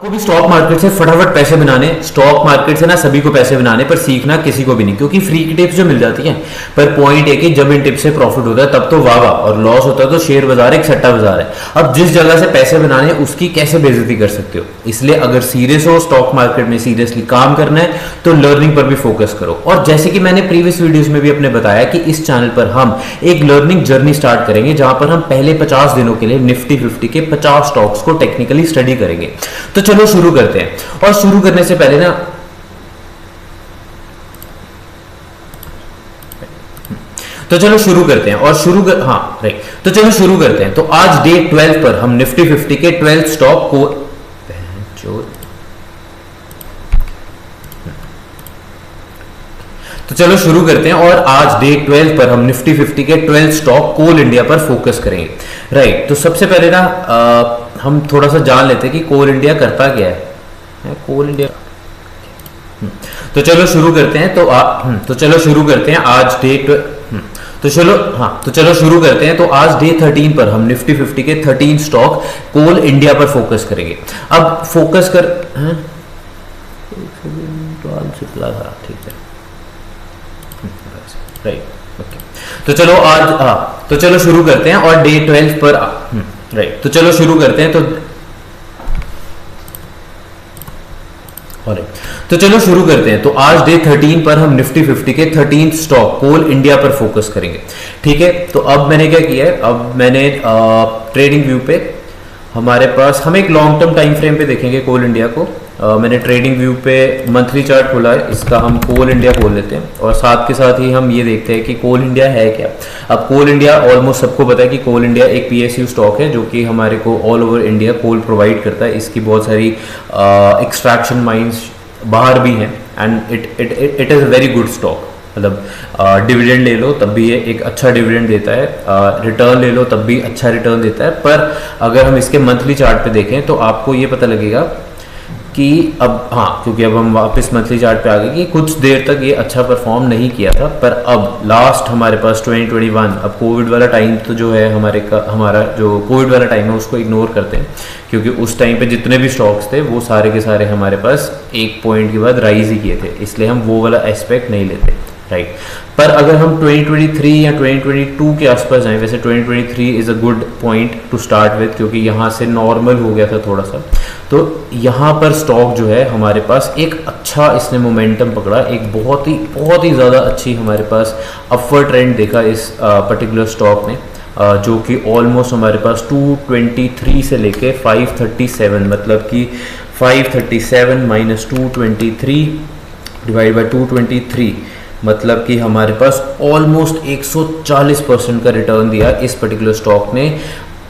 को भी stock market से फटाफट पैसे बनाने, स्टॉक मार्केट से ना सभी को पैसे बनाने, पर सीखना किसी को भी नहीं, क्योंकि फ्री की टिप्स जो मिल जाती हैं। पर पॉइंट है कि जब इन टिप्स से प्रॉफिट होता है तब तो वाह वाह, और लॉस होता है तो शेयर बाजार एक सट्टा बाजार है। अब जिस जगह से पैसे बनाने उसकी कैसे बेइज्जती कर सकते हो। इसलिए अगर सीरियस हो, स्टॉक मार्केट में सीरियसली काम करना है तो लर्निंग पर भी फोकस करो। और जैसे कि मैंने प्रीवियस वीडियोस में भी अपने बताया कि इस चैनल पर हम एक लर्निंग जर्नी स्टार्ट करेंगे, जहां पर हम पहले 50 दिनों के लिए निफ्टी 50 के 50 स्टॉक्स को टेक्निकली स्टडी करेंगे। तो चलो शुरू करते हैं। और शुरू करने से पहले ना तो चलो शुरू करते हैं और तो चलो शुरू करते हैं। तो आज डे 12 पर हम निफ्टी 50 के 12 स्टॉक को तो चलो शुरू करते हैं और आज डे 12 पर हम निफ्टी 50 के 12 स्टॉक कोल इंडिया पर फोकस करेंगे। राइट, तो सबसे पहले ना हम थोड़ा सा जान लेते हैं कि कोल इंडिया करता क्या है। कोल इंडिया तो चलो शुरू करते हैं। तो चलो शुरू करते हैं आज डे तो चलो शुरू करते हैं। तो आज डे 13 पर हम निफ्टी 50 के 13 स्टॉक कोल इंडिया पर फोकस करेंगे। अब फोकस कर ठीक है, राइट, ओके। तो चलो शुरू करते हैं और डे 12 पर राइट, तो चलो शुरू करते हैं। तो चलो शुरू करते हैं। तो आज डे 13 पर हम निफ्टी 50 के 13 स्टॉक कोल इंडिया पर फोकस करेंगे। ठीक है, तो अब मैंने क्या किया है, अब मैंने ट्रेडिंग व्यू पे हमारे पास हम एक लॉन्ग टर्म टाइम फ्रेम पे देखेंगे कोल इंडिया को। मैंने ट्रेडिंग व्यू पे मंथली चार्ट खोला है, इसका हम कोल इंडिया खोल लेते हैं और साथ के साथ ही हम ये देखते हैं कि कोल इंडिया है क्या। अब कोल इंडिया ऑलमोस्ट सबको पता है कि कोल इंडिया एक पीएसयू स्टॉक है जो कि हमारे को ऑल ओवर इंडिया कोल प्रोवाइड करता है। इसकी बहुत सारी एक्सट्रैक्शन माइंस बाहर भी हैं and it is a very good stock. मतलब डिविडेंड ले लो तब भी ये एक अच्छा डिविडेंड देता है, रिटर्न ले लो तब भी अच्छा रिटर्न देता है। पर अगर हम इसके मंथली चार्ट पे देखें तो आपको ये पता लगेगा कि अब क्योंकि अब हम वापस मंथली चार्ट पे आ गए कि कुछ देर तक ये अच्छा परफॉर्म नहीं किया था, पर अब लास्ट हमारे पास 2021, अब कोविड वाला टाइम तो जो है हमारा जो कोविड वाला टाइम है उसको इग्नोर करते हैं, क्योंकि उस टाइम पे जितने भी स्टॉक्स थे वो सारे के सारे हमारे पास एक पॉइंट के बाद राइज ही किए थे, इसलिए हम वो वाला एस्पेक्ट नहीं लेते। राइट, पर अगर हम 2023 या 2022 के आसपास जाएं, वैसे 2023 is a good point two start with, क्योंकि यहाँ से नॉर्मल हो गया था थोड़ा सा। तो यहाँ पर स्टॉक जो है हमारे पास एक अच्छा इसने मोमेंटम पकड़ा, एक बहुत ही ज़्यादा अच्छी हमारे पास अपवर्ड ट्रेंड देखा इस पर्टिकुलर स्टॉक ने, जो कि ऑलमोस्ट हमारे पास 223 से लेके 537, मतलब कि 537 माइनस 223 डिवाइड बाई 223, मतलब कि हमारे पास ऑलमोस्ट 140% का रिटर्न दिया इस पर्टिकुलर स्टॉक ने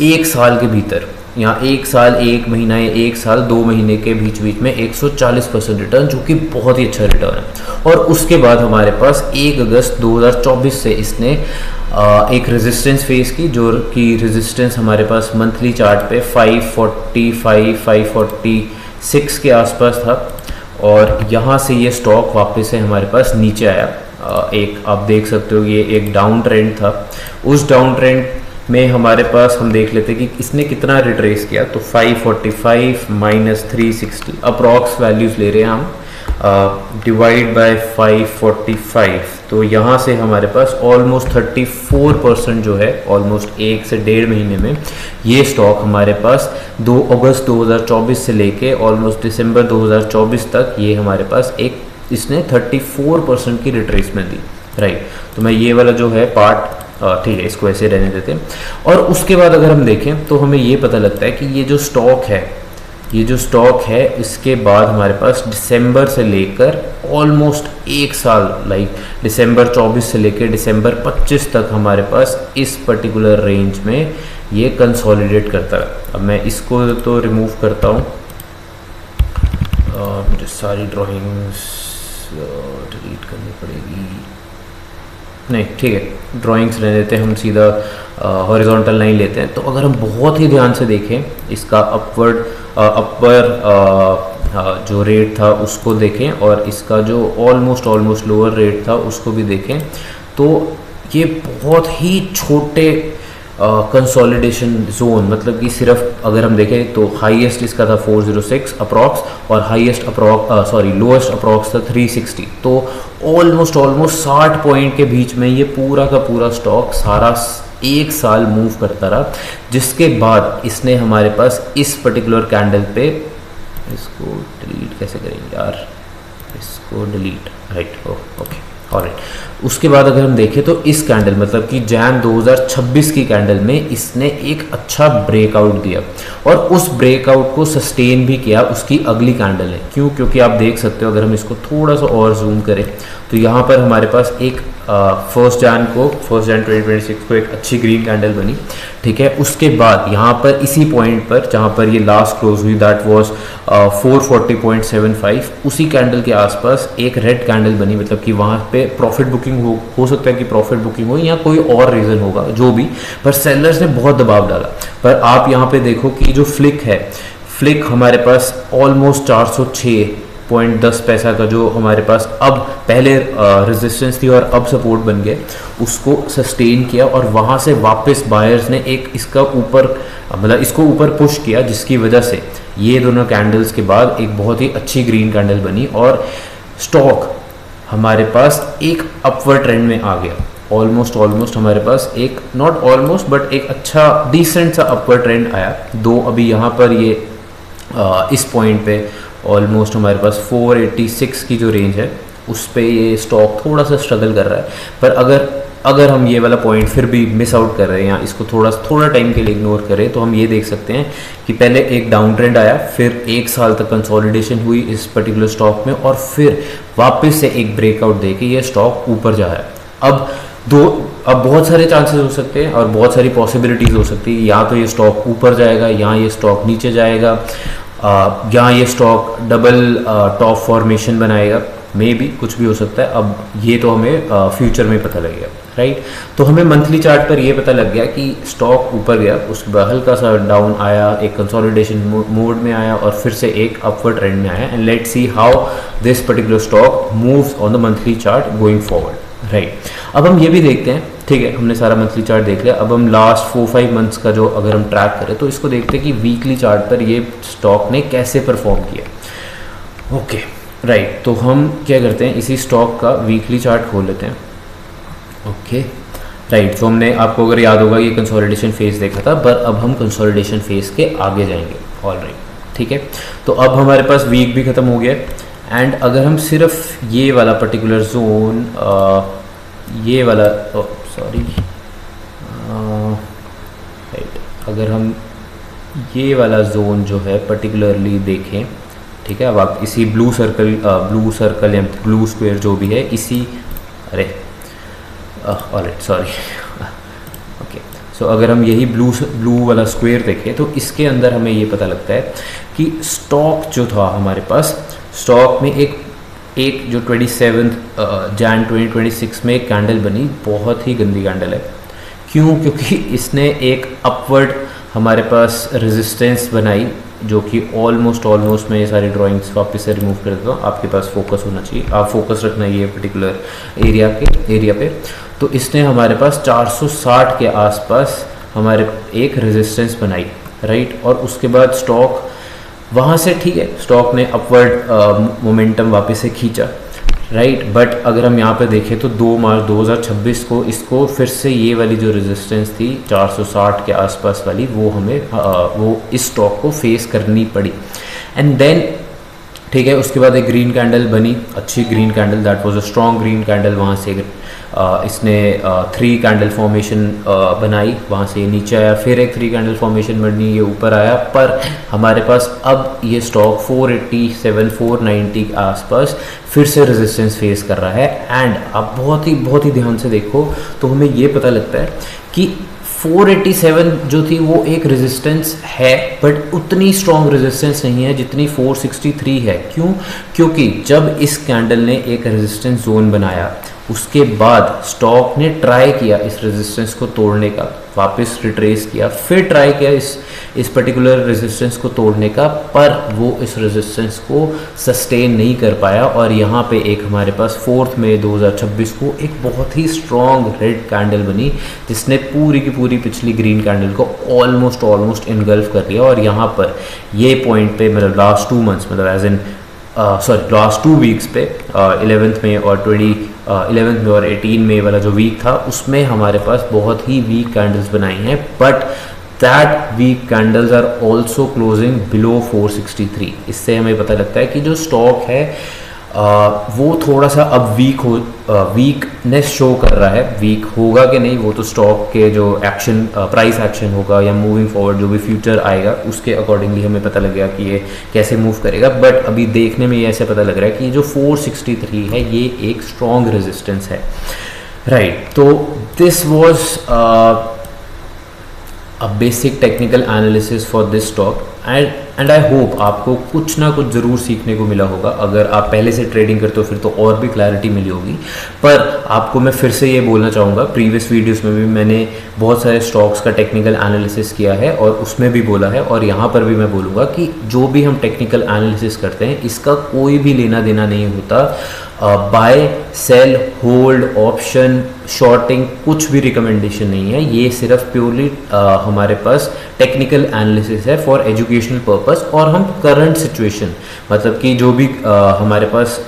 एक साल के भीतर। यहाँ एक साल, एक महीना या एक साल 2 महीने के बीच में 140% रिटर्न, जो कि बहुत ही अच्छा रिटर्न है। और उसके बाद हमारे पास 1 अगस्त 2024 से इसने एक रेजिस्टेंस फेस की, जो कि रेजिस्टेंस हमारे पास मंथली चार्ट पे 545 546 के आसपास था। और यहाँ से ये स्टॉक वापस से हमारे पास नीचे आया। एक आप देख सकते हो ये एक डाउन ट्रेंड था। उस डाउन ट्रेंड में हमारे पास हम देख लेते कि इसने कितना रिट्रेस किया। तो 545 माइनस 360 अप्रॉक्स वैल्यूज़ ले रहे हैं हम, डिवाइड बाय 545, तो यहाँ से हमारे पास ऑलमोस्ट 34% जो है, ऑलमोस्ट 1 से 1.5 महीने में ये स्टॉक हमारे पास 2 अगस्त 2024 से लेके ऑलमोस्ट दिसंबर 2024 तक ये हमारे पास इसने 34% की रिट्रेसमेंट दी। राइट, तो मैं ये वाला जो है पार्ट ठीक है, इसको ऐसे रहने देते हैं। और उसके बाद अगर हम देखें तो हमें ये पता लगता है कि ये जो स्टॉक है इसके बाद हमारे पास दिसंबर से लेकर ऑलमोस्ट 1 साल, लाइक दिसंबर 24 से लेकर दिसंबर 25 तक हमारे पास इस पर्टिकुलर रेंज में ये कंसोलिडेट करता है। अब मैं इसको तो रिमूव करता हूँ, मुझे सारी ड्राइंग्स डिलीट करनी पड़ेगी। नहीं ठीक है, ड्राइंग्स रहने देते हैं, हम सीधा हॉरिजॉन्टल लाइन लेते हैं। तो अगर हम बहुत ही ध्यान से देखें इसका अपर जो रेट था उसको देखें और इसका जो ऑलमोस्ट लोअर रेट था उसको भी देखें, तो ये बहुत ही छोटे कंसोलिडेशन जोन, मतलब कि सिर्फ अगर हम देखें तो हाईएस्ट इसका था 406 अप्रॉक्स और हाईएस्ट लोएस्ट अप्रॉक्स था 360। तो ऑलमोस्ट 60 पॉइंट के बीच में ये पूरा का पूरा स्टॉक सारा एक साल मूव करता रहा, जिसके बाद इसने हमारे पास इस पर्टिकुलर कैंडल पे, इसको डिलीट कैसे करेंगे यार, इसको डिलीट, राइट, ओके, ऑलराइट। उसके बाद अगर हम देखें तो इस कैंडल, मतलब कि जैन 2026 की कैंडल में इसने एक अच्छा ब्रेकआउट दिया और उस ब्रेकआउट को सस्टेन भी किया उसकी अगली कैंडल है। क्यों? क्योंकि आप देख सकते हो, अगर हम इसको थोड़ा सा और जूम करें तो यहाँ पर हमारे पास एक 1 जैन 2026 को एक अच्छी ग्रीन कैंडल बनी, ठीक है। उसके बाद यहाँ पर इसी पॉइंट पर जहाँ पर ये लास्ट क्लोज हुई, दैट वाज 440.75, उसी कैंडल के आसपास एक रेड कैंडल बनी, मतलब कि वहाँ पे प्रॉफिट बुकिंग हो सकता है कि प्रॉफिट बुकिंग हो या कोई और रीज़न होगा जो भी, पर सेलर्स ने बहुत दबाव डाला। पर आप यहाँ पे देखो कि जो फ्लिक है, फ्लिक हमारे पास ऑलमोस्ट 406.10 पैसा का जो हमारे पास अब पहले रेजिस्टेंस थी और अब सपोर्ट बन गया, उसको सस्टेन किया और वहाँ से वापस बायर्स ने एक इसका ऊपर, मतलब इसको ऊपर पुश किया, जिसकी वजह से ये दोनों कैंडल्स के बाद एक बहुत ही अच्छी ग्रीन कैंडल बनी और स्टॉक हमारे पास एक अपवर्ड ट्रेंड में आ गया। ऑलमोस्ट हमारे पास एक, नॉट ऑलमोस्ट बट एक अच्छा डिसेंट सा अपवर्ड ट्रेंड आया। दो अभी यहाँ पर ये इस पॉइंट पे ऑलमोस्ट हमारे पास 486 की जो रेंज है उस पे ये स्टॉक थोड़ा सा स्ट्रगल कर रहा है। पर अगर हम ये वाला पॉइंट फिर भी मिस आउट कर रहे हैं या इसको थोड़ा टाइम के लिए इग्नोर करें, तो हम ये देख सकते हैं कि पहले एक डाउन ट्रेंड आया, फिर एक साल तक कंसोलिडेशन हुई इस पर्टिकुलर स्टॉक में और फिर वापस से एक ब्रेकआउट दे के ये स्टॉक ऊपर जा है। अब बहुत सारे चांसेस हो सकते हैं और बहुत सारी पॉसिबिलिटीज़ हो सकती है, या तो ये स्टॉक ऊपर जाएगा या ये स्टॉक नीचे जाएगा, या ये स्टॉक डबल टॉप फॉर्मेशन बनाएगा, मे बी कुछ भी हो सकता है। अब ये तो हमें फ्यूचर में पता लगेगा, राइट। तो हमें मंथली चार्ट पर ये पता लग गया कि स्टॉक ऊपर गया, उसके बाद हल्का सा डाउन आया, एक कंसोलिडेशन मोड में आया और फिर से एक अपवर्ड ट्रेंड में आया। And let's see how this particular stock moves on the monthly chart going forward, right. अब हम ये भी देखते हैं, ठीक है, हमने सारा मंथली चार्ट देख लिया। अब हम लास्ट 4-5 मंथ्स का जो अगर हम ट्रैक करें तो इसको देखते हैं कि वीकली चार्ट पर ये स्टॉक ने कैसे परफॉर्म किया। Okay, right. तो हम क्या करते हैं, इसी स्टॉक का वीकली चार्ट खोल लेते हैं। Okay, right. तो हमने, आपको अगर याद होगा, ये कंसोलिडेशन फेज देखा था, पर अब हम कंसोलिडेशन फेज के आगे जाएंगे। ऑल राइट, ठीक है। तो अब हमारे पास वीक भी ख़त्म हो गया एंड अगर हम सिर्फ ये वाला पर्टिकुलर जोन, ये वाला, सॉरी, राइट, अगर हम ये वाला जोन जो है पर्टिकुलरली देखें, ठीक है। अब आप इसी ब्लू सर्कल या ब्लू स्क्वायर जो भी है, इसी, अरे ऑलराइट, सॉरी, ओके। सो अगर हम यही ब्लू वाला स्क्वायर देखें तो इसके अंदर हमें ये पता लगता है कि स्टॉक जो था हमारे पास, स्टॉक में एक जो 27 जैन 2026 में एक कैंडल बनी, बहुत ही गंदी कैंडल है। क्यों? क्योंकि इसने एक अपवर्ड हमारे पास रेजिस्टेंस बनाई, जो कि ऑलमोस्ट मैं ये सारी ड्राइंग्स वापस से रिमूव कर देता हूँ, आपके पास फोकस होना चाहिए, आप फोकस रखना ये पर्टिकुलर एरिया पे। तो इसने हमारे पास 460 के आसपास हमारे एक रेजिस्टेंस बनाई, राइट। और उसके बाद स्टॉक वहाँ से, ठीक है, स्टॉक ने अपवर्ड मोमेंटम वापस से खींचा, राइट। बट अगर हम यहाँ पे देखें तो 2 मार्च 2026 को इसको फिर से ये वाली जो रेजिस्टेंस थी 460 के आसपास वाली, वो हमें वो इस स्टॉक को फेस करनी पड़ी। एंड देन, ठीक है, उसके बाद एक ग्रीन कैंडल बनी, अच्छी green candle, that was a strong green candle. वहाँ से इसने 3 कैंडल फॉर्मेशन बनाई, वहाँ से ये नीचे आया, फिर एक 3 कैंडल फॉर्मेशन बनी, ये ऊपर आया। पर हमारे पास अब ये स्टॉक 487 490 के आसपास फिर से रेजिस्टेंस फेस कर रहा है। एंड आप बहुत ही ध्यान से देखो तो हमें ये पता लगता है कि 487 जो थी वो एक रेजिस्टेंस है, बट उतनी स्ट्रॉन्ग रेजिस्टेंस नहीं है जितनी 463 है। क्यों? क्योंकि जब इस कैंडल ने एक रेजिस्टेंस जोन बनाया उसके बाद स्टॉक ने ट्राई किया इस रेजिस्टेंस को तोड़ने का, वापस रिट्रेस किया, फिर ट्राई किया इस पर्टिकुलर रेजिस्टेंस को तोड़ने का, पर वो इस रेजिस्टेंस को सस्टेन नहीं कर पाया और यहाँ पे एक हमारे पास 4 मई 2026 को एक बहुत ही स्ट्रॉन्ग रेड कैंडल बनी जिसने पूरी की पूरी पिछली ग्रीन कैंडल को ऑलमोस्ट इनगल्फ कर लिया। और यहाँ पर ये पॉइंट पे मतलब लास्ट 2 मंथ्स मतलब एज इन लास्ट 2 वीक्स पे 11th में और 11th में और 18 में वाला जो वीक था उसमें हमारे पास बहुत ही वीक कैंडल्स बनाई हैं, but that week candles are also closing below 463। इससे हमें पता लगता है कि जो स्टॉक है वो थोड़ा सा अब वीकनेस शो कर रहा है। वीक होगा कि नहीं वो तो स्टॉक के जो एक्शन प्राइस एक्शन होगा या मूविंग फॉरवर्ड जो भी फ्यूचर आएगा उसके अकॉर्डिंगली हमें पता लगेगा कि ये कैसे मूव करेगा। बट अभी देखने में ये ऐसे पता लग रहा है कि जो 463 है ये एक स्ट्रॉन्ग रेजिस्टेंस है, राइट। तो this was a basic technical analysis for this stock and I hope आपको कुछ ना कुछ ज़रूर सीखने को मिला होगा। अगर आप पहले से ट्रेडिंग करते हो फिर तो और भी क्लैरिटी मिली होगी, पर आपको मैं फिर से ये बोलना चाहूँगा, प्रीवियस वीडियोस में भी मैंने बहुत सारे स्टॉक्स का टेक्निकल एनालिसिस किया है और उसमें भी बोला है और यहाँ पर भी मैं बोलूँगा कि जो भी हम टेक्निकल एनालिसिस करते हैं इसका कोई भी लेना देना नहीं होता buy sell hold option shorting, कुछ भी रिकमेंडेशन नहीं है। ये सिर्फ प्योरली हमारे पास टेक्निकल एनालिसिस है फॉर एजुकेशनल पर्पस और हम करंट सिचुएशन मतलब कि जो भी हमारे पास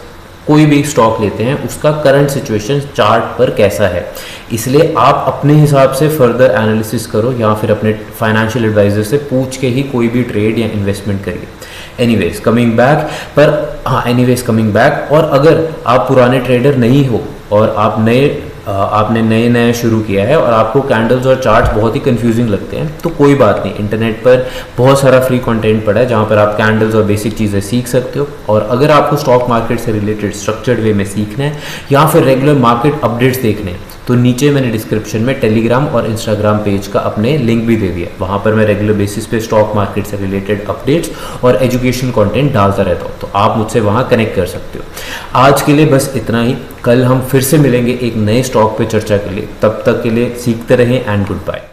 कोई भी स्टॉक लेते हैं उसका करंट सिचुएशन चार्ट पर कैसा है, इसलिए आप अपने हिसाब से फर्दर एनालिसिस करो या फिर अपने फाइनेंशियल एडवाइजर से पूछ के ही कोई भी ट्रेड या इन्वेस्टमेंट करिए। एनीवेज कमिंग बैक, और अगर आप पुराने ट्रेडर नहीं हो और आपने नए शुरू किया है और आपको कैंडल्स और चार्ट्स बहुत ही कंफ्यूजिंग लगते हैं तो कोई बात नहीं, इंटरनेट पर बहुत सारा फ्री कंटेंट पड़ा है जहाँ पर आप कैंडल्स और बेसिक चीज़ें सीख सकते हो। और अगर आपको स्टॉक मार्केट से रिलेटेड स्ट्रक्चर्ड वे में सीखना है या फिर रेगुलर मार्केट अपडेट्स देखने हैं तो नीचे मैंने डिस्क्रिप्शन में टेलीग्राम और इंस्टाग्राम पेज का अपने लिंक भी दे दिया। वहाँ पर मैं रेगुलर बेसिस पे स्टॉक मार्केट से रिलेटेड अपडेट्स और एजुकेशन कंटेंट डालता रहता हूँ, तो आप मुझसे वहाँ कनेक्ट कर सकते हो। आज के लिए बस इतना ही, कल हम फिर से मिलेंगे एक नए स्टॉक पे चर्चा के लिए। तब तक के लिए सीखते रहें एंड गुड बाय।